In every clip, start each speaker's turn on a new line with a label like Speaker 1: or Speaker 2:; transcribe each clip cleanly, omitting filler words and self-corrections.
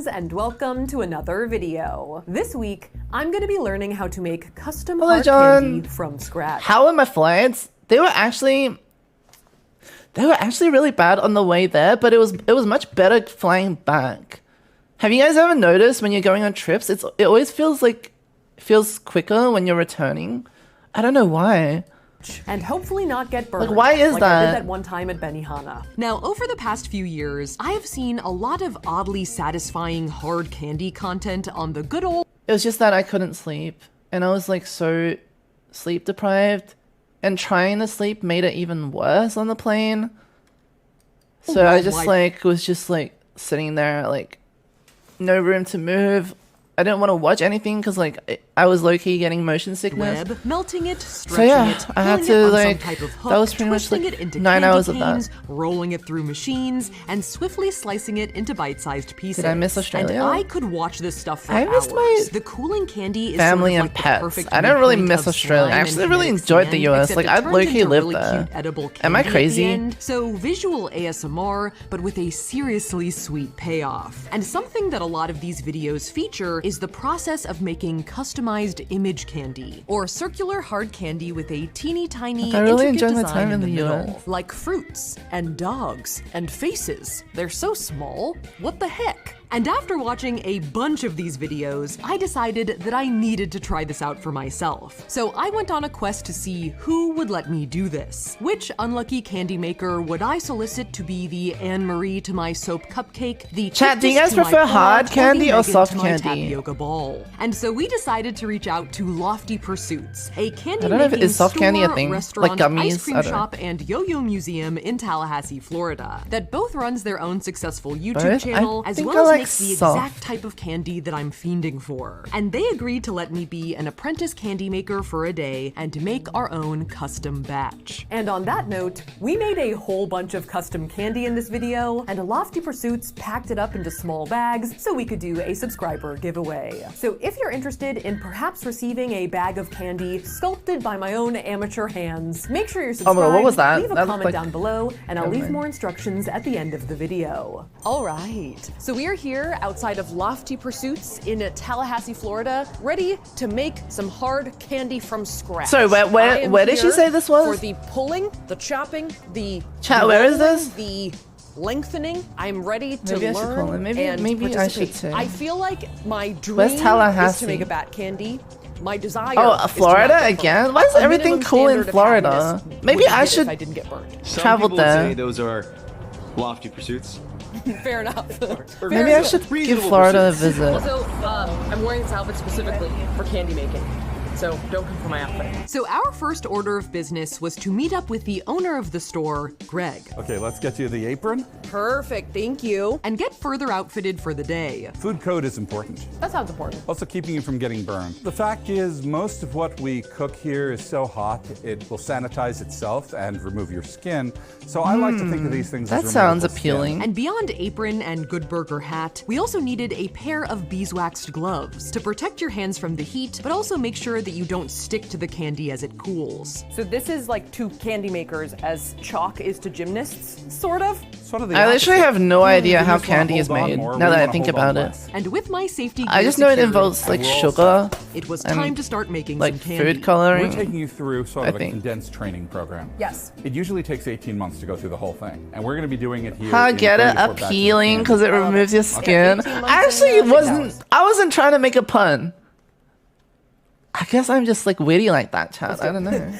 Speaker 1: friends, and welcome to another video. This week, I'm going to be learning how to make custom hard candy from scratch.
Speaker 2: How are my flights? They were actually really bad on the way there, but it was much better flying back. Have you guys ever noticed when you're going on trips, it always feels quicker when you're returning? I don't know why.
Speaker 1: And hopefully not get burned.
Speaker 2: Like, why is
Speaker 1: like
Speaker 2: that?
Speaker 1: I did that one time at Benihana. Now, over the past few years, I have seen a lot of oddly satisfying hard candy content on the good old...
Speaker 2: It was just that I couldn't sleep, and I was like so sleep deprived, and trying to sleep made it even worse on the plane. So I just was just like sitting there, like no room to move. I didn't want to watch anything because like I was low-key getting motion sickness.
Speaker 1: Melting it, stretching it,
Speaker 2: I had to like
Speaker 1: type of hook,
Speaker 2: that was pretty much like 9 hours of that.
Speaker 1: Rolling it through machines and swiftly slicing it into bite-sized pieces.
Speaker 2: Did I miss Australia?
Speaker 1: And I could watch this stuff for
Speaker 2: I
Speaker 1: hours.
Speaker 2: missed my
Speaker 1: the cooling candy is
Speaker 2: family
Speaker 1: sort of
Speaker 2: and
Speaker 1: like
Speaker 2: pets. I didn't really miss Australia. I actually really enjoyed the US. Like I low-key lived there. Am I crazy?
Speaker 1: So visual ASMR, but with a seriously sweet payoff. And something that a lot of these videos feature is the process of making customized image candy, or circular hard candy with a teeny tiny intricate design in the middle, like fruits and dogs and faces. They're so small. What the heck? And after watching a bunch of these videos, I decided that I needed to try this out for myself. So I went on a quest to see who would let me do this. Which unlucky candy maker would I solicit to be the Anne-Marie to my soap cupcake, the
Speaker 2: Chat, do you guys prefer hard candy or soft candy?
Speaker 1: Tapioca ball. And so we decided to reach out to Lofty Pursuits, a candy
Speaker 2: I don't know if it's soft candy a thing,
Speaker 1: restaurant,
Speaker 2: like gummies,
Speaker 1: ice cream shop, and yo-yo museum in Tallahassee, Florida, that both runs their own successful YouTube channel, as well as makes the exact type of candy that I'm fiending for. And they agreed to let me be an apprentice candy maker for a day and to make our own custom batch. And on that note, we made a whole bunch of custom candy in this video, and Lofty Pursuits packed it up into small bags so we could do a subscriber giveaway. So if you're interested in perhaps receiving a bag of candy sculpted by my own amateur hands, make sure you're subscribed,
Speaker 2: what was that?
Speaker 1: leave a comment down below, and I'll leave more instructions at the end of the video. All right, so we are here outside of Lofty Pursuits in Tallahassee, Florida, ready to make some hard candy from scratch.
Speaker 2: So where did she say this was?
Speaker 1: For the pulling, the chopping, the
Speaker 2: Chat, where is this?
Speaker 1: The lengthening. I'm ready to
Speaker 2: maybe
Speaker 1: learn.
Speaker 2: I should call it. Maybe I should too.
Speaker 1: I feel like my dream
Speaker 2: Where's Tallahassee?
Speaker 1: is to make a bat candy. My desire.
Speaker 2: Oh, Florida again? Why is everything cool in Florida? Maybe I should
Speaker 1: if I didn't get burned.
Speaker 2: travel there.
Speaker 3: Say those are lofty pursuits.
Speaker 1: Fair enough.
Speaker 2: Maybe I should give Florida a visit.
Speaker 1: Also, I'm wearing this outfit specifically for candy making, so don't come for my outfit. So our first order of business was to meet up with the owner of the store, Greg.
Speaker 4: Okay, let's get you the apron.
Speaker 1: Perfect, thank you. And get further outfitted for the day.
Speaker 4: Food code is important.
Speaker 1: That sounds important.
Speaker 4: Also keeping you from getting burned. The fact is, most of what we cook here is so hot, it will sanitize itself and remove your skin. So I like to think of these things as
Speaker 2: That sounds
Speaker 4: removable
Speaker 2: appealing.
Speaker 4: skin.
Speaker 1: And beyond apron and Good Burger hat, we also needed a pair of beeswaxed gloves to protect your hands from the heat, but also make sure that you don't stick to the candy as it cools. So this is like to candy makers as chalk is to gymnasts, sort of?
Speaker 4: Sort of the
Speaker 2: I literally
Speaker 4: opposite.
Speaker 2: have no idea
Speaker 4: We
Speaker 2: how
Speaker 4: just wanna
Speaker 2: candy is
Speaker 4: hold on
Speaker 2: made,
Speaker 4: more,
Speaker 2: now
Speaker 4: we
Speaker 2: that I
Speaker 4: wanna
Speaker 2: think
Speaker 4: hold on
Speaker 2: about it.
Speaker 4: less.
Speaker 1: And with my safety
Speaker 2: I
Speaker 1: gear
Speaker 2: just know it
Speaker 1: secured,
Speaker 2: involves like
Speaker 4: we're all
Speaker 2: sugar,
Speaker 1: it was
Speaker 2: and,
Speaker 1: time to start making
Speaker 2: like
Speaker 1: some candy.
Speaker 2: food coloring.
Speaker 4: We're taking you through sort of
Speaker 2: I
Speaker 4: a
Speaker 2: think.
Speaker 4: condensed training program.
Speaker 1: Yes.
Speaker 4: It usually takes 18 months to go through the whole thing. And we're going to be doing it here.
Speaker 2: I
Speaker 4: in
Speaker 2: get it,
Speaker 4: 34 batches of
Speaker 2: appealing
Speaker 4: candy.
Speaker 2: because it removes your skin.
Speaker 1: 18 months
Speaker 2: I actually
Speaker 1: and, 6 hours.
Speaker 2: I wasn't trying to make a pun. I guess I'm just like witty like that, chat. I don't know.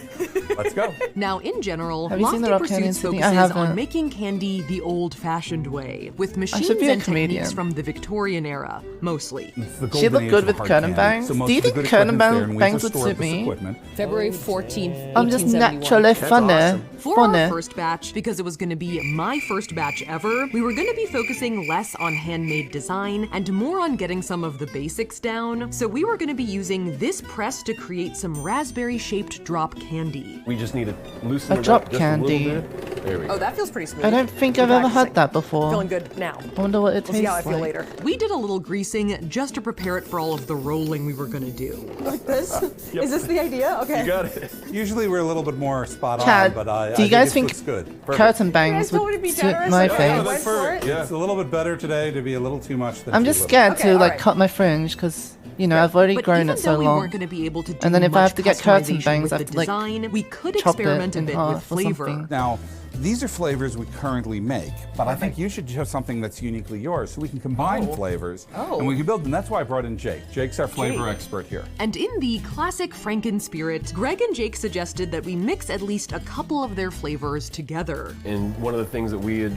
Speaker 4: Let's go.
Speaker 1: Now, in general,
Speaker 2: Have you seen
Speaker 1: Lofty
Speaker 2: the Rock Canyon
Speaker 1: Pursuits
Speaker 2: City? I
Speaker 1: focuses on
Speaker 2: haven't.
Speaker 1: making candy the old-fashioned way, with machines
Speaker 2: should be a
Speaker 1: and
Speaker 2: comedian.
Speaker 1: techniques from the Victorian era, mostly.
Speaker 4: It's the
Speaker 2: She
Speaker 4: golden
Speaker 2: looked
Speaker 4: age
Speaker 2: good
Speaker 4: of
Speaker 2: with
Speaker 4: hard
Speaker 2: curtain
Speaker 4: candy.
Speaker 2: bangs?
Speaker 4: So most
Speaker 2: Do you
Speaker 4: of the
Speaker 2: think
Speaker 4: good
Speaker 2: curtain
Speaker 4: equipment's there, and we
Speaker 2: bangs
Speaker 4: just
Speaker 2: would
Speaker 4: store
Speaker 2: suit
Speaker 4: this
Speaker 2: me?
Speaker 4: equipment.
Speaker 1: February 14th,
Speaker 2: I'm just naturally funny.
Speaker 1: For our first batch, because it was going to be my first batch ever, we were going to be focusing less on handmade design and more on getting some of the basics down. So we were going to be using this press to create some raspberry-shaped drop candy.
Speaker 5: We just need to loosen
Speaker 2: A
Speaker 5: it up
Speaker 2: drop
Speaker 5: just a
Speaker 2: candy.
Speaker 5: little bit. There we go.
Speaker 6: Oh, that feels pretty smooth.
Speaker 2: I don't think I've ever had that before.
Speaker 6: Feeling good now.
Speaker 2: I wonder what it
Speaker 6: We'll see how I
Speaker 2: tastes
Speaker 6: feel
Speaker 2: like.
Speaker 6: later.
Speaker 1: We did a little greasing just to prepare it for all of the rolling we were gonna do.
Speaker 6: Like this? Is this the idea? Okay.
Speaker 5: You got it.
Speaker 4: Usually we're a little bit more spot
Speaker 2: Chad,
Speaker 4: on, but I
Speaker 2: do you
Speaker 4: I
Speaker 2: guys
Speaker 4: think
Speaker 2: think
Speaker 4: it looks good. Perfect.
Speaker 2: curtain bangs
Speaker 6: You guys told me to
Speaker 2: would
Speaker 6: be
Speaker 2: suit
Speaker 6: generous,
Speaker 2: my
Speaker 6: okay,
Speaker 2: face?
Speaker 6: I went for it.
Speaker 4: It's a little bit better today to be a little too much than
Speaker 2: I'm
Speaker 4: too
Speaker 2: just
Speaker 4: little.
Speaker 2: scared
Speaker 6: Okay,
Speaker 2: to like
Speaker 6: alright.
Speaker 2: cut my fringe because you know I've already
Speaker 1: But
Speaker 2: grown
Speaker 1: even
Speaker 2: it so
Speaker 1: though we
Speaker 2: long.
Speaker 1: weren't going to be able to do
Speaker 2: And then if I
Speaker 1: much
Speaker 2: have to get curtain
Speaker 1: customization
Speaker 2: bangs,
Speaker 1: with
Speaker 2: I
Speaker 1: the
Speaker 2: have to, like,
Speaker 1: design, we could
Speaker 2: chop it
Speaker 1: experiment a
Speaker 2: in
Speaker 1: bit
Speaker 2: half
Speaker 1: with
Speaker 2: or
Speaker 1: flavor.
Speaker 2: something.
Speaker 4: Now, these are flavors we currently make, but I think you should show something that's uniquely yours so we can combine flavors and we can build them. That's why I brought in Jake. Jake's our flavor expert here.
Speaker 1: And in the classic Franken spirit, Greg and Jake suggested that we mix at least a couple of their flavors together.
Speaker 5: And one of the things that we had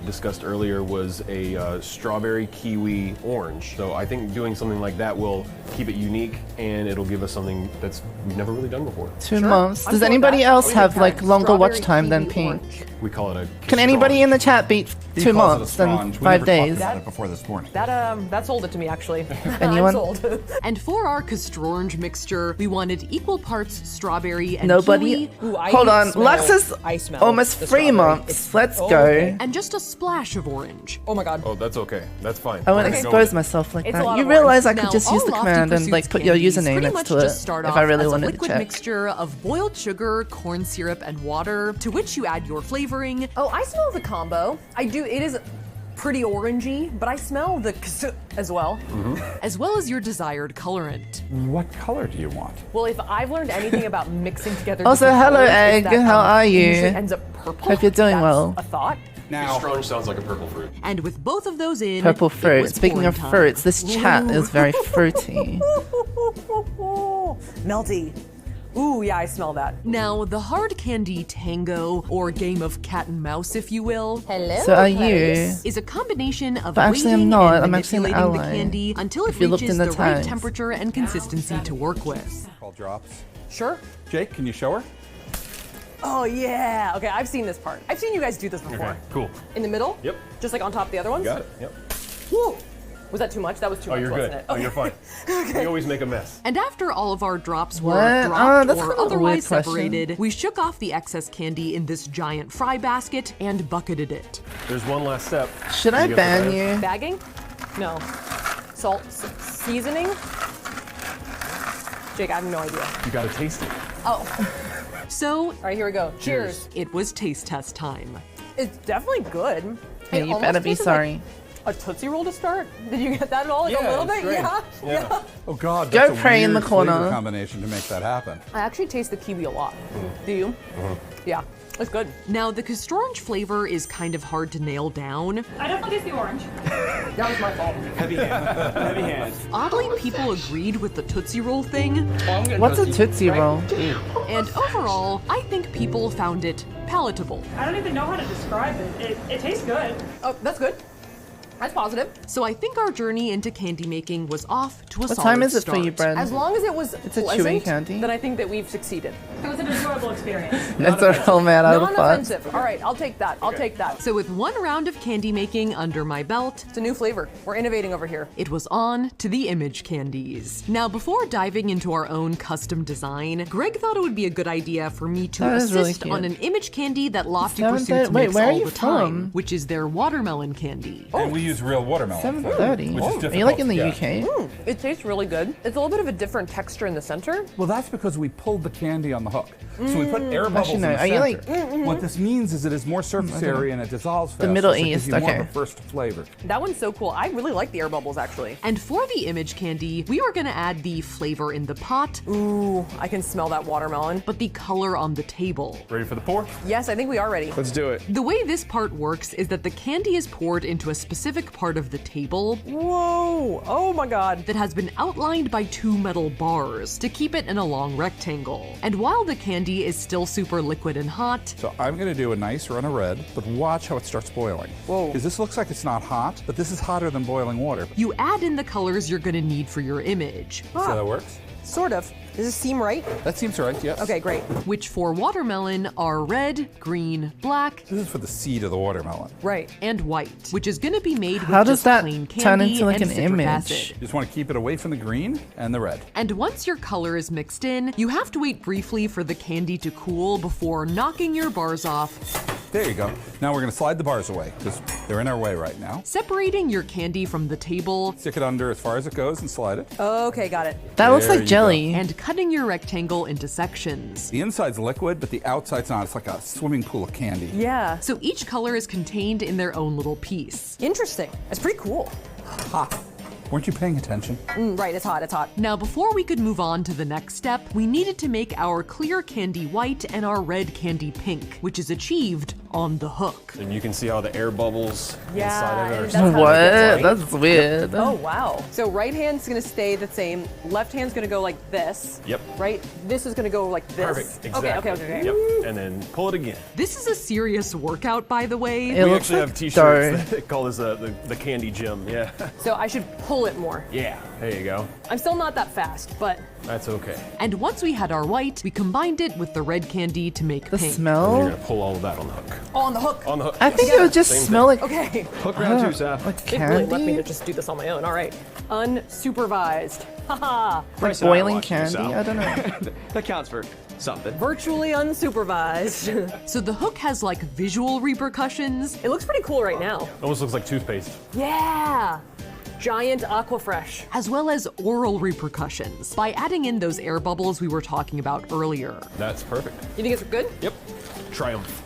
Speaker 5: discussed earlier was a strawberry kiwi orange. So I think doing something like that will keep it unique and it'll give us something that's we've never really done before.
Speaker 2: 2 months.
Speaker 6: I'm
Speaker 2: Does
Speaker 6: cool with
Speaker 2: anybody
Speaker 6: that.
Speaker 2: else
Speaker 6: We
Speaker 2: have
Speaker 6: can
Speaker 2: like
Speaker 6: try
Speaker 2: longer watch
Speaker 6: strawberry
Speaker 2: time than
Speaker 6: kiwi
Speaker 2: pink?
Speaker 6: orange.
Speaker 5: We call it a
Speaker 2: Can anybody in the chat beat
Speaker 4: He
Speaker 2: 2
Speaker 4: calls it a
Speaker 2: months and
Speaker 4: strange. We
Speaker 2: 5
Speaker 4: never talked
Speaker 2: days?
Speaker 4: about it before this morning.
Speaker 6: That sold it to me actually.
Speaker 2: Anyone?
Speaker 6: I'm sold.
Speaker 1: And for our castrange mixture, we wanted equal parts strawberry and
Speaker 2: Nobody.
Speaker 1: kiwi,
Speaker 6: Ooh, I
Speaker 2: Hold on.
Speaker 6: smell-
Speaker 2: Lux is
Speaker 6: I smell
Speaker 2: almost
Speaker 6: the
Speaker 2: 3
Speaker 6: strawberry.
Speaker 2: months.
Speaker 6: It's-
Speaker 2: Let's
Speaker 6: oh,
Speaker 2: go.
Speaker 6: okay.
Speaker 1: and just a splash of orange.
Speaker 6: Oh my god.
Speaker 5: Oh, that's okay. That's fine.
Speaker 2: I won't
Speaker 5: We're gonna go
Speaker 2: expose
Speaker 5: with it.
Speaker 2: myself like
Speaker 6: It's a
Speaker 2: that.
Speaker 6: lot
Speaker 2: You
Speaker 6: of
Speaker 2: realize I
Speaker 6: orange.
Speaker 2: could just use the
Speaker 1: all Lofty
Speaker 2: command and
Speaker 1: Pursuits
Speaker 2: like put your
Speaker 1: candies
Speaker 2: username
Speaker 1: pretty
Speaker 2: next
Speaker 1: much
Speaker 2: to it
Speaker 1: just start
Speaker 2: if
Speaker 1: off
Speaker 2: I really
Speaker 1: as
Speaker 2: wanted
Speaker 1: a
Speaker 2: to
Speaker 1: liquid
Speaker 2: check.
Speaker 1: mixture of boiled sugar, corn syrup, and water, to which you add your flavoring.
Speaker 6: Oh, I smell the combo. I do. It is pretty orangey, but I smell the as well.
Speaker 1: as well as your desired colorant.
Speaker 4: What color do you want?
Speaker 6: Well, if I've learned anything about mixing together.
Speaker 2: Also,
Speaker 6: different
Speaker 2: hello,
Speaker 6: colors, it's
Speaker 2: Egg.
Speaker 6: that,
Speaker 2: How are
Speaker 6: it
Speaker 2: you?
Speaker 6: usually ends up purple.
Speaker 2: Hope you're doing
Speaker 6: That's
Speaker 2: well.
Speaker 6: A thought.
Speaker 4: Now,
Speaker 5: Strange sounds like a purple fruit.
Speaker 1: And with both of those in,
Speaker 2: Purple
Speaker 1: it
Speaker 2: fruit.
Speaker 1: was
Speaker 2: Speaking
Speaker 1: porn
Speaker 2: of
Speaker 1: time.
Speaker 2: fruits, this chat is very fruity.
Speaker 6: Melty. Ooh, yeah, I smell that.
Speaker 1: Now, the hard candy tango, or game of cat and mouse, if you will,
Speaker 6: Hello.
Speaker 2: So are you?
Speaker 1: is a combination of
Speaker 2: But actually I'm
Speaker 1: waiting
Speaker 2: not.
Speaker 1: and
Speaker 2: I'm actually an
Speaker 1: manipulating the
Speaker 2: ally.
Speaker 1: candy until it
Speaker 2: If you looked
Speaker 1: reaches
Speaker 2: in
Speaker 1: the
Speaker 2: the
Speaker 1: right
Speaker 2: tags.
Speaker 1: temperature and consistency to work with.
Speaker 4: called drops.
Speaker 6: Sure.
Speaker 4: Jake, can you show her?
Speaker 6: Oh yeah. Okay, I've seen this part. I've seen you guys do this before.
Speaker 5: Okay, cool.
Speaker 6: In the middle.
Speaker 5: Yep.
Speaker 6: Just like on top of the other ones.
Speaker 5: Got it. Yep.
Speaker 6: Woo. Was that too much? That was too
Speaker 5: Oh,
Speaker 6: much,
Speaker 5: you're
Speaker 6: wasn't
Speaker 5: good.
Speaker 6: it?
Speaker 5: Oh, you're fine. We always make a mess.
Speaker 1: And after all of our drops were
Speaker 2: What?
Speaker 1: dropped
Speaker 2: That's
Speaker 1: or
Speaker 2: kind of a weird
Speaker 1: otherwise
Speaker 2: question.
Speaker 1: separated, we shook off the excess candy in this giant fry basket and bucketed it.
Speaker 5: There's one last step.
Speaker 2: Should I
Speaker 5: You got the
Speaker 2: ban
Speaker 5: bag?
Speaker 2: you?
Speaker 6: Bagging? No. Salt, seasoning. Jake, I have no idea.
Speaker 5: You gotta taste it.
Speaker 6: Oh.
Speaker 1: So,
Speaker 6: All right, here we go. Cheers.
Speaker 1: it was taste test time.
Speaker 6: It's definitely good.
Speaker 2: Hey,
Speaker 6: It
Speaker 2: you
Speaker 6: almost
Speaker 2: better be
Speaker 6: tastes like
Speaker 2: sorry.
Speaker 6: a Tootsie Roll to start? Did you get that at all? Like
Speaker 5: Yeah,
Speaker 6: a little
Speaker 5: it's
Speaker 6: bit?
Speaker 5: great.
Speaker 6: Yeah.
Speaker 5: Yeah.
Speaker 4: Oh God,
Speaker 2: Go
Speaker 4: that's a
Speaker 2: pray in
Speaker 4: weird
Speaker 2: the corner.
Speaker 4: flavor combination to make that happen.
Speaker 6: I actually taste the kiwi a lot. Do you? Yeah. It's good.
Speaker 1: Now, the castrange flavor is kind of hard to nail down.
Speaker 7: I definitely taste the orange.
Speaker 6: That was my fault.
Speaker 3: Heavy hand. Heavy hand.
Speaker 1: Oddly, people agreed with the Tootsie Roll thing,
Speaker 2: What's a Tootsie Roll?
Speaker 1: and overall, I think people found it palatable.
Speaker 7: I don't even know how to describe it. It tastes good.
Speaker 6: Oh, that's good. That's positive.
Speaker 1: So I think our journey into candy making was off to a
Speaker 2: What
Speaker 1: solid
Speaker 2: time is it
Speaker 1: start.
Speaker 2: for you, Bren?
Speaker 6: As long as it was
Speaker 2: a chewy
Speaker 6: pleasant,
Speaker 2: candy.
Speaker 6: then I think that we've succeeded.
Speaker 7: It was an enjoyable experience.
Speaker 2: That's a real man out of fun.
Speaker 6: Non-offensive. All right, I'll take that. I'll take that.
Speaker 1: So with one round of candy making under my belt,
Speaker 6: It's a new flavor. We're innovating over here.
Speaker 1: it was on to the image candies. Now, before diving into our own custom design, Greg thought it would be a good idea for me to
Speaker 2: That is really
Speaker 1: assist
Speaker 2: cute.
Speaker 1: on an image candy that Lofty
Speaker 2: 7:30
Speaker 1: Pursuits
Speaker 2: wait,
Speaker 1: makes
Speaker 2: where are
Speaker 1: all
Speaker 2: you
Speaker 1: the time,
Speaker 2: from?
Speaker 1: which is their watermelon candy.
Speaker 4: And we use real watermelon.
Speaker 2: 7:30.
Speaker 4: Which is
Speaker 2: Are you like in the
Speaker 4: difficult to
Speaker 2: UK?
Speaker 6: It tastes really good. It's a little bit of a different texture in the center.
Speaker 4: Well, that's because we pulled the candy on the hook. So we put air bubbles
Speaker 2: Actually, no.
Speaker 4: in the
Speaker 2: Are you
Speaker 4: center.
Speaker 2: like-
Speaker 4: What this means is it is more surface area and it dissolves faster.
Speaker 2: Middle
Speaker 4: so it gives
Speaker 2: East,
Speaker 4: you more
Speaker 2: okay.
Speaker 4: of a first flavor.
Speaker 6: That one's so cool. I really like the air bubbles, actually.
Speaker 1: And for the image candy, we are gonna add the flavor in the pot,
Speaker 6: Ooh, I can smell that watermelon.
Speaker 1: but the color on the table.
Speaker 5: Ready for the pour?
Speaker 6: Yes, I think we are ready.
Speaker 5: Let's do it.
Speaker 1: The way this part works is that the candy is poured into a specific part of the table
Speaker 6: Whoa! Oh my god.
Speaker 1: that has been outlined by two metal bars to keep it in a long rectangle. And while the candy is still super liquid and hot,
Speaker 4: So I'm going to do a nice run of red, but watch how it starts boiling.
Speaker 6: Whoa.
Speaker 4: Because this looks like it's not hot, but this is hotter than boiling water.
Speaker 1: you add in the colors you're gonna need for your image.
Speaker 4: See how that works?
Speaker 6: Sort of. Does this seem right?
Speaker 4: That seems right, yes.
Speaker 6: Okay, great.
Speaker 1: which for watermelon are red, green, black,
Speaker 4: This is for the seed of the watermelon.
Speaker 6: Right.
Speaker 1: and white, which is going to be made with
Speaker 2: How does
Speaker 1: just
Speaker 2: that
Speaker 1: plain candy
Speaker 2: turn into like
Speaker 1: and
Speaker 2: an
Speaker 1: citric
Speaker 2: image?
Speaker 1: acid.
Speaker 4: You just want to keep it away from the green and the red.
Speaker 1: And once your color is mixed in, you have to wait briefly for the candy to cool before knocking your bars off,
Speaker 4: There you go. Now we're going to slide the bars away because they're in our way right now.
Speaker 1: separating your candy from the table,
Speaker 4: Stick it under as far as it goes and slide it.
Speaker 6: Okay, got it.
Speaker 2: That looks
Speaker 4: There
Speaker 2: like
Speaker 4: you
Speaker 2: jelly.
Speaker 1: and cutting your rectangle into sections.
Speaker 4: The inside's liquid, but the outside's not. It's like a swimming pool of candy.
Speaker 6: Yeah.
Speaker 1: So each color is contained in their own little piece.
Speaker 6: Interesting. It's pretty cool.
Speaker 4: Weren't you paying attention?
Speaker 6: Right, it's hot, it's hot.
Speaker 1: Now, before we could move on to the next step, we needed to make our clear candy white and our red candy pink, which is achieved on the hook.
Speaker 5: And you can see how the air bubbles
Speaker 6: Yeah,
Speaker 5: inside of it
Speaker 6: and
Speaker 5: are
Speaker 6: that's how
Speaker 2: What?
Speaker 6: it gets, right?
Speaker 2: That's weird.
Speaker 6: Oh, wow. So right hand's gonna stay the same. Left hand's gonna go like this.
Speaker 5: Yep.
Speaker 6: Right? This is gonna go like this.
Speaker 5: perfect. Exactly.
Speaker 6: Okay.
Speaker 5: Yep. And then pull it again.
Speaker 1: This is a serious workout, by the way.
Speaker 2: It
Speaker 5: We
Speaker 2: looks
Speaker 5: actually
Speaker 2: like
Speaker 5: have T-shirts
Speaker 2: dough.
Speaker 5: that call this the candy gym. Yeah.
Speaker 6: So I should pull it more.
Speaker 5: Yeah. There you go.
Speaker 6: I'm still not that fast, but
Speaker 5: That's okay.
Speaker 1: And once we had our white, we combined it with the red candy to make
Speaker 2: The
Speaker 1: pink.
Speaker 5: You're
Speaker 2: smell?
Speaker 5: gonna pull all of that on the hook.
Speaker 6: oh, on the hook.
Speaker 5: On the hook.
Speaker 2: I think
Speaker 5: yes.
Speaker 2: it would just
Speaker 5: Same
Speaker 2: smell
Speaker 5: thing.
Speaker 2: like,
Speaker 6: Okay.
Speaker 3: Hook round 2, Seth.
Speaker 2: like
Speaker 6: It really let me
Speaker 2: candy.
Speaker 6: to just do this on my own. All right. Unsupervised. Haha.
Speaker 2: Like
Speaker 3: Sal,
Speaker 2: boiling
Speaker 3: watch
Speaker 2: candy.
Speaker 3: yourself.
Speaker 2: I don't know.
Speaker 3: That counts for something.
Speaker 6: Virtually unsupervised.
Speaker 1: So the hook has like visual repercussions.
Speaker 6: It looks pretty cool right now.
Speaker 5: Almost looks like toothpaste.
Speaker 6: Yeah. Giant Aquafresh.
Speaker 1: As well as oral repercussions by adding in those air bubbles we were talking about earlier.
Speaker 5: That's perfect.
Speaker 6: You think it's good?
Speaker 5: Yep. Triumph.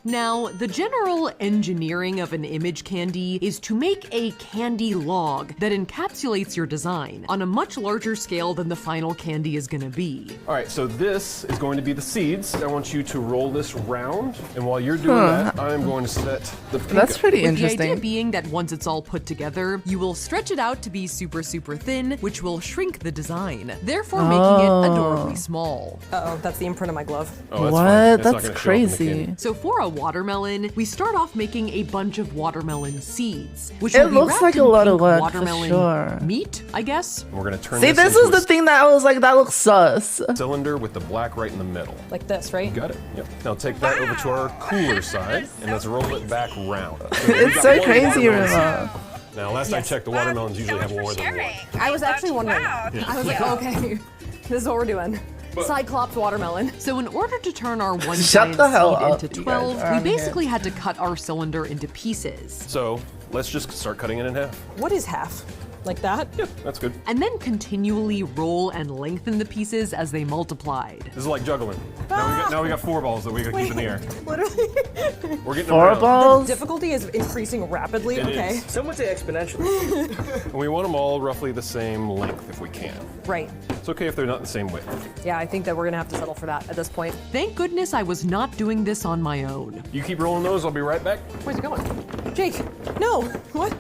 Speaker 1: Now, the general engineering of an image candy is to make a candy log that encapsulates your design on a much larger scale than the final candy is going to be.
Speaker 5: All right, so this is going to be the seeds. I want you to roll this round, and while you're doing that, I'm going to set the pink
Speaker 2: That's
Speaker 5: up.
Speaker 2: pretty
Speaker 1: With the idea
Speaker 2: interesting.
Speaker 1: being that once it's all put together, you will stretch it out to be super, super thin, which will shrink the design, therefore making it adorably small.
Speaker 6: Uh-oh, that's the imprint of my glove.
Speaker 5: Oh, that's
Speaker 2: What?
Speaker 5: fine. It's not
Speaker 2: That's
Speaker 5: gonna show up in the
Speaker 2: crazy.
Speaker 5: candy.
Speaker 1: So for a watermelon, we start off making a bunch of watermelon seeds, which
Speaker 2: It
Speaker 1: will be
Speaker 2: looks
Speaker 1: wrapped
Speaker 2: like a
Speaker 1: in
Speaker 2: lot of
Speaker 1: pink
Speaker 2: work, for
Speaker 1: watermelon
Speaker 2: sure.
Speaker 1: meat, I guess.
Speaker 5: We're gonna turn
Speaker 2: See, this
Speaker 5: into
Speaker 2: was the
Speaker 5: a
Speaker 2: thing that I was like, that looks sus.
Speaker 5: cylinder with the black right in the middle.
Speaker 6: Like this, right?
Speaker 5: Got it. Yep. Now take that over to our cooler side, and let's roll it back round.
Speaker 2: It's so crazy, Rima.
Speaker 5: Now, last I checked, the watermelons usually have more than one.
Speaker 6: I was actually wondering. I was like, okay, this is what we're doing. Cyclops watermelon.
Speaker 1: So in order to turn our one
Speaker 2: Shut
Speaker 1: giant
Speaker 2: the hell
Speaker 1: seed
Speaker 2: up,
Speaker 1: into
Speaker 2: you guys
Speaker 1: 12,
Speaker 2: are
Speaker 1: we
Speaker 2: on here.
Speaker 1: basically had to cut our cylinder into pieces.
Speaker 5: So let's just start cutting it in half.
Speaker 6: What is half? Like that?
Speaker 5: That's good.
Speaker 1: And then continually roll and lengthen the pieces as they multiplied.
Speaker 5: This is like juggling. Now we got 4 balls that we gotta keep in the air.
Speaker 6: Literally.
Speaker 5: We're getting
Speaker 2: Four
Speaker 5: around.
Speaker 2: balls?
Speaker 6: Difficulty is increasing rapidly.
Speaker 5: It
Speaker 6: Okay.
Speaker 5: is.
Speaker 3: Some would say exponentially.
Speaker 5: And we want them all roughly the same length if we can.
Speaker 6: Right.
Speaker 5: It's okay if they're not the same width.
Speaker 6: Yeah, I think that we're gonna have to settle for that at this point.
Speaker 1: Thank goodness I was not doing this on my own.
Speaker 5: You keep rolling those, I'll be right back.
Speaker 6: Where's it going? Jake! No! What?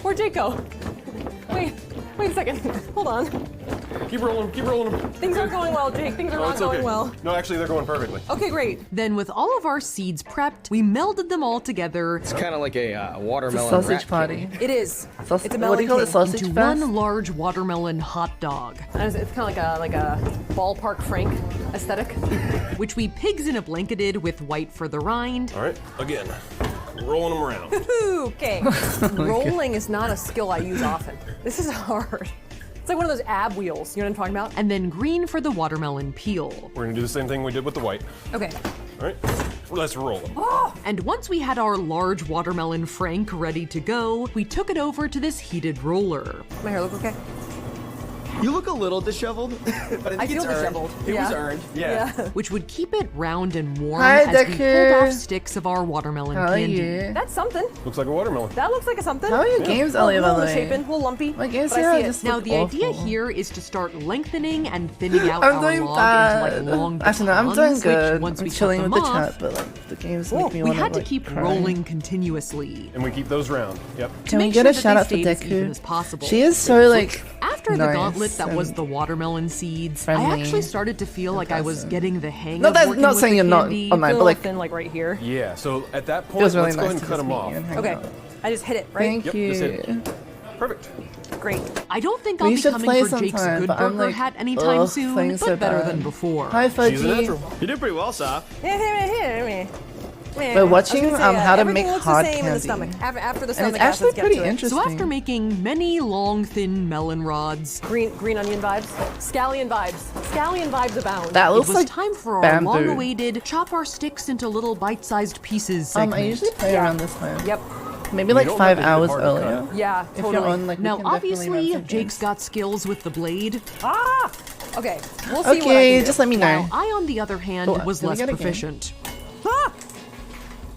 Speaker 6: Where'd Jake go? Wait a second. Hold on.
Speaker 5: Keep rolling them.
Speaker 6: Things aren't going well, Jake. Things are
Speaker 5: Oh,
Speaker 6: not
Speaker 5: it's
Speaker 6: going
Speaker 5: okay.
Speaker 6: well.
Speaker 5: No, actually, they're going perfectly.
Speaker 6: Okay, great.
Speaker 1: Then with all of our seeds prepped, we melded them all together
Speaker 3: It's kind of like a
Speaker 2: It's a
Speaker 3: watermelon
Speaker 2: sausage
Speaker 3: rat
Speaker 2: party.
Speaker 6: It is.
Speaker 2: Saus-
Speaker 6: It's a
Speaker 2: what do you call it?
Speaker 6: melon
Speaker 2: Sausage
Speaker 1: into
Speaker 2: fest?
Speaker 1: one large watermelon hot dog,
Speaker 6: It's kind of like a ballpark Frank aesthetic.
Speaker 1: which we pigs in a blanketed with white for the rind.
Speaker 5: All right, again, rolling them around.
Speaker 6: Okay. Rolling is not a skill I use often. This is hard. It's like one of those ab wheels. You know what I'm talking about?
Speaker 1: And then green for the watermelon peel.
Speaker 5: We're gonna do the same thing we did with the white.
Speaker 6: Okay.
Speaker 5: All right, let's roll them.
Speaker 1: And once we had our large watermelon frank ready to go, we took it over to this heated roller.
Speaker 6: My hair look okay?
Speaker 3: You look a little disheveled, but I think
Speaker 6: I feel
Speaker 3: it's earned.
Speaker 6: disheveled.
Speaker 3: It was
Speaker 6: Yeah.
Speaker 3: earned.
Speaker 6: Yeah.
Speaker 1: Which would keep it round and warm
Speaker 2: Hi,
Speaker 1: as we pulled
Speaker 2: Deku.
Speaker 1: off sticks of our watermelon
Speaker 2: How are
Speaker 1: candy.
Speaker 2: you?
Speaker 6: That's something.
Speaker 5: Looks like a watermelon.
Speaker 6: That looks like a something.
Speaker 2: How are your games,
Speaker 6: A
Speaker 2: Ellie, by
Speaker 6: little
Speaker 2: the way?
Speaker 6: misshapen, a little lumpy.
Speaker 2: My games
Speaker 6: but I
Speaker 2: here
Speaker 6: see it.
Speaker 2: just
Speaker 1: Now
Speaker 2: look
Speaker 1: the idea
Speaker 2: awful.
Speaker 1: here is to start lengthening and thinning out
Speaker 2: I'm
Speaker 1: our
Speaker 2: doing
Speaker 1: log
Speaker 2: bad.
Speaker 1: into like long
Speaker 2: Actually, no, I'm
Speaker 1: batons,
Speaker 2: doing
Speaker 1: which,
Speaker 2: good.
Speaker 1: once
Speaker 2: I'm
Speaker 1: we
Speaker 2: chilling
Speaker 1: cut
Speaker 2: with
Speaker 1: them
Speaker 2: the
Speaker 1: off,
Speaker 2: chat, but like the games
Speaker 6: Whoa,
Speaker 2: make me
Speaker 1: we
Speaker 2: want
Speaker 1: had to
Speaker 2: like,
Speaker 1: keep
Speaker 2: cry.
Speaker 1: rolling continuously.
Speaker 5: And we keep those round. Yep.
Speaker 2: Can we
Speaker 1: make
Speaker 2: get
Speaker 1: sure
Speaker 2: a
Speaker 1: that
Speaker 2: shout
Speaker 1: they
Speaker 2: out for
Speaker 1: stayed as even
Speaker 2: Deku?
Speaker 1: as possible.
Speaker 2: She is so like
Speaker 1: After the
Speaker 2: nice
Speaker 1: gauntlet that was
Speaker 2: and
Speaker 1: the watermelon seeds,
Speaker 2: friendly,
Speaker 1: I actually started to feel like I was
Speaker 2: impressive.
Speaker 1: getting the hang
Speaker 2: No,
Speaker 1: of
Speaker 2: that's
Speaker 1: working
Speaker 2: not
Speaker 1: with
Speaker 2: saying
Speaker 1: the
Speaker 2: you're not
Speaker 1: candy.
Speaker 2: on my-
Speaker 6: Feel
Speaker 2: but, like-
Speaker 6: thin, like right here.
Speaker 5: Yeah, so at that
Speaker 2: It
Speaker 5: point,
Speaker 2: was really
Speaker 5: let's go
Speaker 2: nice
Speaker 5: ahead and
Speaker 2: to
Speaker 5: cut
Speaker 2: just
Speaker 5: them
Speaker 2: meet
Speaker 5: off.
Speaker 2: you and hang
Speaker 6: Okay.
Speaker 2: out.
Speaker 6: I just hit it, right?
Speaker 2: Thank
Speaker 5: Yep,
Speaker 2: you.
Speaker 5: just hit it. Perfect.
Speaker 6: Great.
Speaker 1: I don't think I'll
Speaker 2: We
Speaker 1: be
Speaker 2: should
Speaker 1: coming
Speaker 2: play
Speaker 1: for Jake's
Speaker 2: sometime,
Speaker 1: Good
Speaker 2: but I'm
Speaker 1: Burger
Speaker 2: like,
Speaker 1: hat anytime
Speaker 2: ugh,
Speaker 1: soon,
Speaker 2: playing
Speaker 1: but
Speaker 2: so
Speaker 1: better
Speaker 2: bad.
Speaker 1: than before.
Speaker 2: Hi,
Speaker 3: She's a
Speaker 2: Fudgy.
Speaker 3: natural. You did pretty well, Saf.
Speaker 2: We're watching how to make hard
Speaker 6: everything looks the same in the
Speaker 2: candy.
Speaker 6: stomach. After the
Speaker 2: And
Speaker 6: stomach
Speaker 2: it's actually
Speaker 6: acids get
Speaker 2: pretty
Speaker 6: to it.
Speaker 2: interesting.
Speaker 1: So after making many long, thin melon rods,
Speaker 6: Green onion vibes. Scallion vibes. Scallion vibes abound.
Speaker 2: That
Speaker 1: it
Speaker 2: looks
Speaker 1: was
Speaker 2: like
Speaker 1: time for our
Speaker 2: bamboo.
Speaker 1: long-awaited chop our sticks into little bite-sized pieces segment.
Speaker 2: I usually play
Speaker 6: Yeah.
Speaker 2: around this time.
Speaker 6: Yep.
Speaker 2: Maybe like
Speaker 5: don't
Speaker 2: 5
Speaker 5: have to
Speaker 2: hours
Speaker 5: hit hard to
Speaker 2: earlier.
Speaker 6: Yeah,
Speaker 2: If you're
Speaker 6: totally.
Speaker 2: on like, we
Speaker 1: Now,
Speaker 2: can definitely run
Speaker 1: obviously,
Speaker 2: some
Speaker 1: Jake's
Speaker 2: games.
Speaker 1: got skills with the blade.
Speaker 6: Ah! Okay, we'll see what I
Speaker 2: Okay,
Speaker 6: can do.
Speaker 2: just let me know.
Speaker 1: While I, on the other hand,
Speaker 2: Oh,
Speaker 1: was
Speaker 2: did we
Speaker 1: less
Speaker 2: get a game?
Speaker 1: proficient.
Speaker 6: Ah!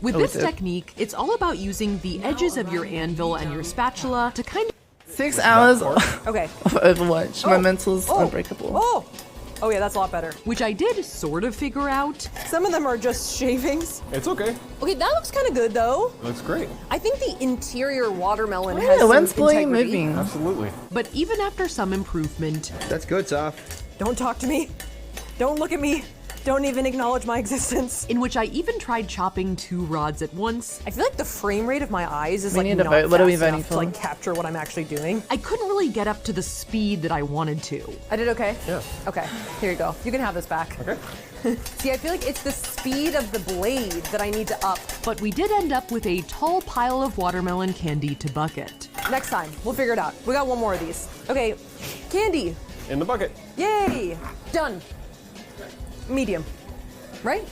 Speaker 1: With
Speaker 2: Oh, we
Speaker 1: this
Speaker 2: did.
Speaker 1: technique, it's all about using the edges of your anvil and your spatula to kind of
Speaker 2: 6 hours of
Speaker 6: Okay.
Speaker 2: Overwatch. My
Speaker 6: Oh.
Speaker 2: mental's
Speaker 6: Oh.
Speaker 2: unbreakable.
Speaker 6: Oh! Oh yeah, that's a lot better.
Speaker 1: which I did sort of figure out.
Speaker 6: Some of them are just shavings.
Speaker 5: It's okay.
Speaker 6: Okay, that looks kind of good though.
Speaker 5: Looks great.
Speaker 6: I think the interior watermelon
Speaker 2: Oh,
Speaker 6: has
Speaker 2: yeah, when's
Speaker 6: some
Speaker 2: Blade
Speaker 6: integrity.
Speaker 2: moving?
Speaker 5: Absolutely.
Speaker 1: But even after some improvement,
Speaker 3: That's good, Saf.
Speaker 6: Don't talk to me. Don't look at me. Don't even acknowledge my existence.
Speaker 1: in which I even tried chopping 2 rods at once,
Speaker 6: I feel like the frame rate of my eyes is
Speaker 2: We
Speaker 6: like
Speaker 2: need to
Speaker 6: not
Speaker 2: vote. What are we
Speaker 6: fast
Speaker 2: voting
Speaker 6: enough
Speaker 2: for?
Speaker 6: to like capture what I'm actually doing.
Speaker 1: I couldn't really get up to the speed that I wanted to.
Speaker 6: I did okay?
Speaker 5: Yeah.
Speaker 6: Okay, here you go. You can have this back.
Speaker 5: Okay.
Speaker 6: See, I feel like it's the speed of the blade that I need to up.
Speaker 1: But we did end up with a tall pile of watermelon candy to bucket.
Speaker 6: Next time, we'll figure it out. We got one more of these. Okay, candy.
Speaker 5: In the bucket.
Speaker 6: Yay! Done. Medium. Right?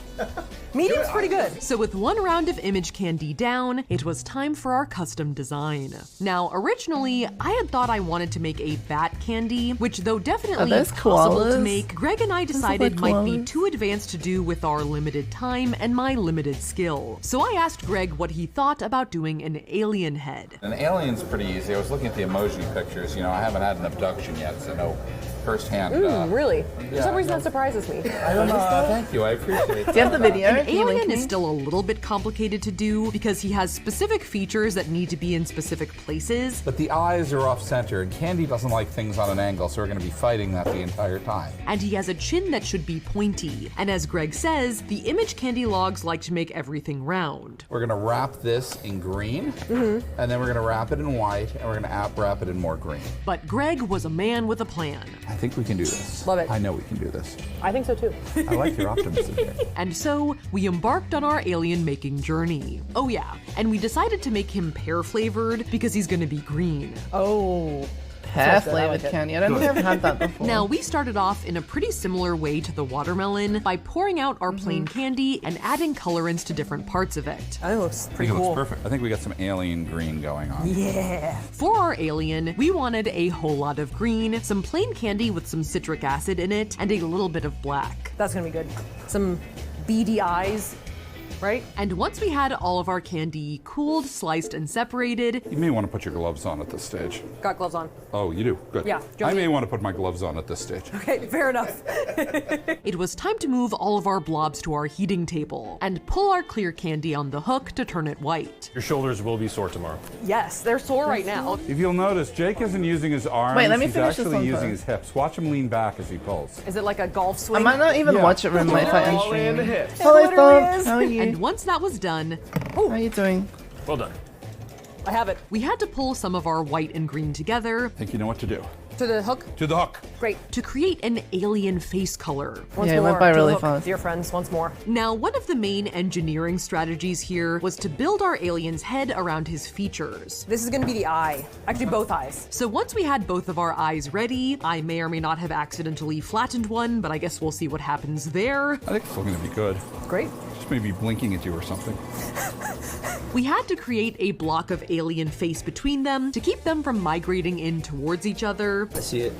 Speaker 6: Medium's pretty good.
Speaker 1: So with 1 round of image candy down, it was time for our custom design. Now, originally, I had thought I wanted to make a bat candy, which though definitely
Speaker 2: those
Speaker 1: possible to
Speaker 2: koalas?
Speaker 1: make, Greg and I
Speaker 2: look
Speaker 1: decided
Speaker 2: like
Speaker 1: might be
Speaker 2: koalas.
Speaker 1: too advanced to do with our limited time and my limited skill. So I asked Greg what he thought about doing an alien head.
Speaker 8: An alien's pretty easy. I was looking at the emoji pictures. You know, I haven't had an abduction yet, so no firsthand.
Speaker 6: Really? For some reason that surprises me.
Speaker 8: I don't know. Thank you. I appreciate it.
Speaker 2: Do you have the video?
Speaker 1: An
Speaker 2: Can you link
Speaker 1: alien is
Speaker 2: me?
Speaker 1: still a little bit complicated to do because he has specific features that need to be in specific places.
Speaker 4: But the eyes are off center, and Candy doesn't like things on an angle, so we're going to be fighting that the entire time.
Speaker 1: And he has a chin that should be pointy. And as Greg says, the image candy logs like to make everything round.
Speaker 4: We're going to wrap this in green, and then we're going to wrap it in white, and we're going to wrap it in more green.
Speaker 1: But Greg was a man with a plan.
Speaker 4: I think we can do this.
Speaker 6: Love it.
Speaker 4: I know we can do this.
Speaker 6: I think so too.
Speaker 4: I like your optimism here.
Speaker 1: And so we embarked on our alien making journey. Oh yeah, and we decided to make him pear flavored because he's gonna be green.
Speaker 6: Oh.
Speaker 2: Pear
Speaker 6: Sounds good, I
Speaker 2: flavored
Speaker 6: like it.
Speaker 2: candy. I don't think I've had that before.
Speaker 1: Now, we started off in a pretty similar way to the watermelon by pouring out our plain candy and adding colorants to different parts of it.
Speaker 6: That looks
Speaker 4: I
Speaker 6: pretty
Speaker 4: think it
Speaker 6: cool.
Speaker 4: looks perfect. I think we got some alien green going on.
Speaker 6: Yeah.
Speaker 1: For our alien, we wanted a whole lot of green, some plain candy with some citric acid in it, and a little bit of black.
Speaker 6: That's gonna be good. Some beady eyes, right?
Speaker 1: And once we had all of our candy cooled, sliced, and separated,
Speaker 4: You may want to put your gloves on at this stage.
Speaker 6: Got gloves on.
Speaker 4: Oh, you do? Good.
Speaker 6: Yeah,
Speaker 4: I
Speaker 6: jump
Speaker 4: may
Speaker 6: in.
Speaker 4: want to put my gloves on at this stage.
Speaker 6: Okay, fair enough.
Speaker 1: it was time to move all of our blobs to our heating table and pull our clear candy on the hook to turn it white.
Speaker 5: Your shoulders will be sore tomorrow.
Speaker 6: Yes, they're sore right now.
Speaker 4: If you'll notice, Jake isn't using his arms.
Speaker 2: Wait, let me
Speaker 4: He's
Speaker 2: finish this
Speaker 4: actually
Speaker 2: one
Speaker 4: using
Speaker 2: first.
Speaker 4: his hips. Watch him lean back as he pulls.
Speaker 6: Is it like a golf
Speaker 2: I
Speaker 6: swing?
Speaker 2: might not even
Speaker 4: Yeah.
Speaker 2: watch it when if I end
Speaker 5: All in the
Speaker 2: stream.
Speaker 5: hips.
Speaker 2: Hello,
Speaker 6: literally
Speaker 2: Thump.
Speaker 6: is.
Speaker 2: How are you?
Speaker 1: And once that was done,
Speaker 2: How are you doing?
Speaker 5: Well done.
Speaker 6: I have it.
Speaker 1: we had to pull some of our white and green together
Speaker 4: I think you know what to do.
Speaker 6: To the hook.
Speaker 4: To the hook.
Speaker 6: Great.
Speaker 1: to create an alien face color.
Speaker 6: Once
Speaker 2: Yeah, it
Speaker 6: more.
Speaker 2: went by
Speaker 6: to the
Speaker 2: really
Speaker 6: hook,
Speaker 2: fast.
Speaker 6: Dear friends, once more.
Speaker 1: Now, one of the main engineering strategies here was to build our alien's head around his features.
Speaker 6: This is gonna be the eye. Actually, both eyes.
Speaker 1: So once we had both of our eyes ready, I may or may not have accidentally flattened one, but I guess we'll see what happens there.
Speaker 4: I think it's still going to be good.
Speaker 6: Great.
Speaker 4: Just maybe blinking at you or something.
Speaker 1: We had to create a block of alien face between them to keep them from migrating in towards each other,
Speaker 3: I see it.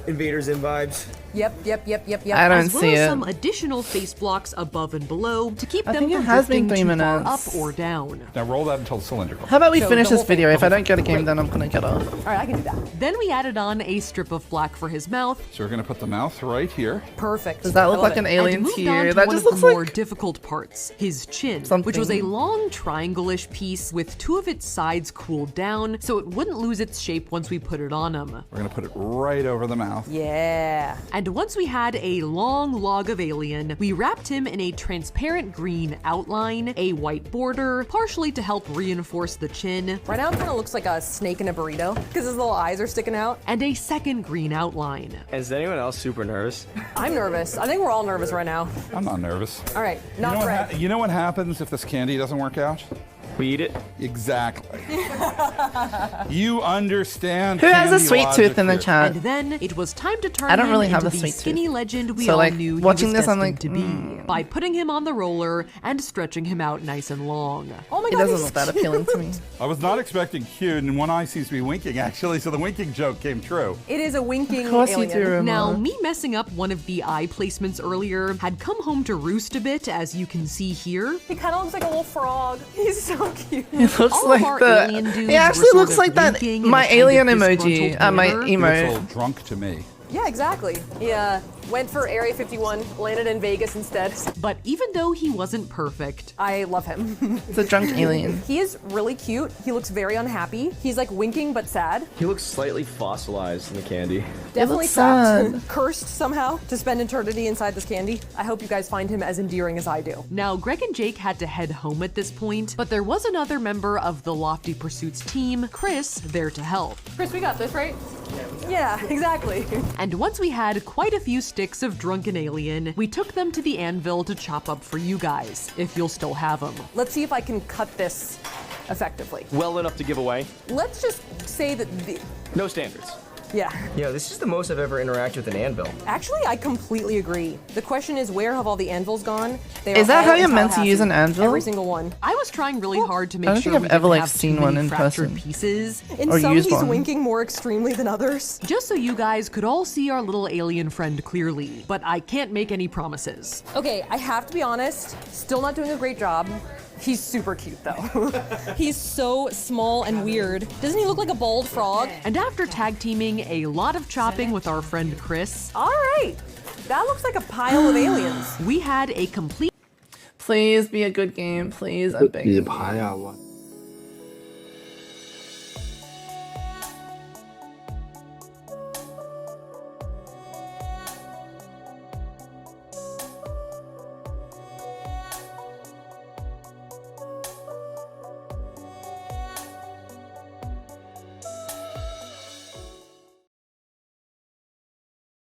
Speaker 3: Invaders in vibes.
Speaker 6: Yep.
Speaker 2: I don't
Speaker 1: as well
Speaker 2: see
Speaker 1: as
Speaker 2: it.
Speaker 1: some additional face blocks above and below to keep
Speaker 2: I
Speaker 1: them
Speaker 2: think it
Speaker 1: from
Speaker 2: has been
Speaker 1: drifting
Speaker 2: 3
Speaker 1: too far
Speaker 2: minutes.
Speaker 1: up or down.
Speaker 4: Now roll that until cylindrical.
Speaker 2: How about we
Speaker 6: So
Speaker 2: finish
Speaker 6: the
Speaker 2: this
Speaker 6: whole
Speaker 2: video?
Speaker 6: thing-
Speaker 2: If I don't get a game, then I'm gonna get off.
Speaker 6: All right, I can do that.
Speaker 1: Then we added on a strip of black for his mouth
Speaker 4: So we're going to put the mouth right here.
Speaker 6: Perfect.
Speaker 2: Does that
Speaker 6: I
Speaker 2: look
Speaker 6: love
Speaker 2: like
Speaker 6: it.
Speaker 2: an
Speaker 1: and
Speaker 2: alien
Speaker 1: moved on
Speaker 2: tear?
Speaker 1: to
Speaker 2: That
Speaker 1: one
Speaker 2: just
Speaker 1: of
Speaker 2: looks
Speaker 1: the more
Speaker 2: like
Speaker 1: difficult parts, his chin, which was a
Speaker 2: something.
Speaker 1: long triangle-ish piece with 2 of its sides cooled down so it wouldn't lose its shape once we put it on him.
Speaker 4: We're going to put it right over the mouth.
Speaker 6: Yeah.
Speaker 1: And once we had a long log of alien, we wrapped him in a transparent green outline, a white border, partially to help reinforce the chin.
Speaker 6: Right now it kind of looks like a snake in a burrito because his little eyes are sticking out.
Speaker 1: And a second green outline.
Speaker 3: Is anyone else super nervous?
Speaker 6: I'm nervous. I think we're all nervous right now.
Speaker 4: I'm not nervous.
Speaker 6: All right, not Fred.
Speaker 4: You know what happens if this candy doesn't work out?
Speaker 3: We eat it?
Speaker 4: Exactly. You understand.
Speaker 2: Who has a
Speaker 4: candy
Speaker 2: sweet
Speaker 4: logic
Speaker 2: tooth in the
Speaker 4: here.
Speaker 2: chat?
Speaker 1: And then it was time to turn
Speaker 2: I don't
Speaker 1: him
Speaker 2: really
Speaker 1: into
Speaker 2: have a
Speaker 1: the
Speaker 2: sweet
Speaker 1: skinny
Speaker 2: tooth.
Speaker 1: legend we
Speaker 2: So,
Speaker 1: all
Speaker 2: like,
Speaker 1: knew he
Speaker 2: watching
Speaker 1: was
Speaker 2: this, I'm
Speaker 1: destined
Speaker 2: like,
Speaker 1: to be by putting him on the roller and stretching him out nice and long.
Speaker 6: Oh my
Speaker 2: It
Speaker 6: god,
Speaker 2: doesn't
Speaker 6: he's
Speaker 2: look that
Speaker 6: cute.
Speaker 2: appealing to me.
Speaker 4: I was not expecting cute, and one eye seems to be winking actually, so the winking joke came true.
Speaker 6: It is a winking
Speaker 2: Of course you
Speaker 6: alien.
Speaker 2: do, Roma.
Speaker 1: Now, me messing up one of the eye placements earlier had come home to roost a bit, as you can see here.
Speaker 6: He kind of looks like a little frog. He's so cute.
Speaker 2: It looks
Speaker 1: All
Speaker 2: like
Speaker 1: of our
Speaker 2: the.
Speaker 1: alien dudes
Speaker 2: It actually
Speaker 1: were sort
Speaker 2: looks
Speaker 1: of
Speaker 2: like that.
Speaker 1: winking in
Speaker 2: My
Speaker 1: a kind
Speaker 2: alien
Speaker 1: of
Speaker 2: emoji.
Speaker 1: disgruntled
Speaker 2: My
Speaker 1: manner.
Speaker 4: Looks a
Speaker 2: emote.
Speaker 4: little drunk to me.
Speaker 6: Yeah, exactly. He went for Area 51, landed in Vegas instead.
Speaker 1: But even though he wasn't perfect,
Speaker 6: I love him.
Speaker 2: It's a drunk alien.
Speaker 6: He is really cute. He looks very unhappy. He's like winking but sad.
Speaker 3: He looks slightly fossilized in the candy.
Speaker 6: Definitely
Speaker 2: looks
Speaker 6: trapped,
Speaker 2: sad.
Speaker 6: cursed somehow to spend eternity inside this candy. I hope you guys find him as endearing as I do.
Speaker 1: now Greg and Jake had to head home at this point, but there was another member of the Lofty Pursuits team, Chris, there to help.
Speaker 6: Chris, we got this, right? Yeah, exactly.
Speaker 1: And once we had quite a few sticks of drunken alien, we took them to the anvil to chop up for you guys, if you'll still have them.
Speaker 6: Let's see if I can cut this effectively.
Speaker 3: Well enough to give away.
Speaker 6: Let's just say that
Speaker 3: No standards.
Speaker 6: yeah.
Speaker 9: Yo, this is the most I've ever interacted with an anvil.
Speaker 6: Actually, I completely agree. The question is, where have all the anvils gone? They
Speaker 2: Is
Speaker 6: are
Speaker 2: that
Speaker 6: all
Speaker 2: how you're
Speaker 6: in
Speaker 2: meant to use an
Speaker 6: Tallahassee.
Speaker 2: anvil?
Speaker 6: Every single one.
Speaker 1: I was trying really hard to make
Speaker 2: I don't
Speaker 1: sure
Speaker 2: think
Speaker 1: we
Speaker 2: I've ever,
Speaker 1: didn't
Speaker 2: like,
Speaker 1: have
Speaker 2: seen
Speaker 1: too
Speaker 2: one
Speaker 1: many
Speaker 2: in
Speaker 1: fractured
Speaker 2: person.
Speaker 1: pieces,
Speaker 6: In
Speaker 2: Or
Speaker 6: some,
Speaker 2: used
Speaker 6: he's
Speaker 2: one.
Speaker 6: winking more extremely than others.
Speaker 1: just so you guys could all see our little alien friend clearly. But I can't make any promises.
Speaker 6: Okay, I have to be honest, still not doing a great job. He's super cute though. He's so small and weird. Doesn't he look like a bald frog?
Speaker 1: And after tag teaming a lot of chopping with our friend Chris,
Speaker 6: All right, that looks like a pile of aliens.
Speaker 1: we had a complete
Speaker 2: Please be a good game. Please, I'm begging.
Speaker 10: 爬呀我。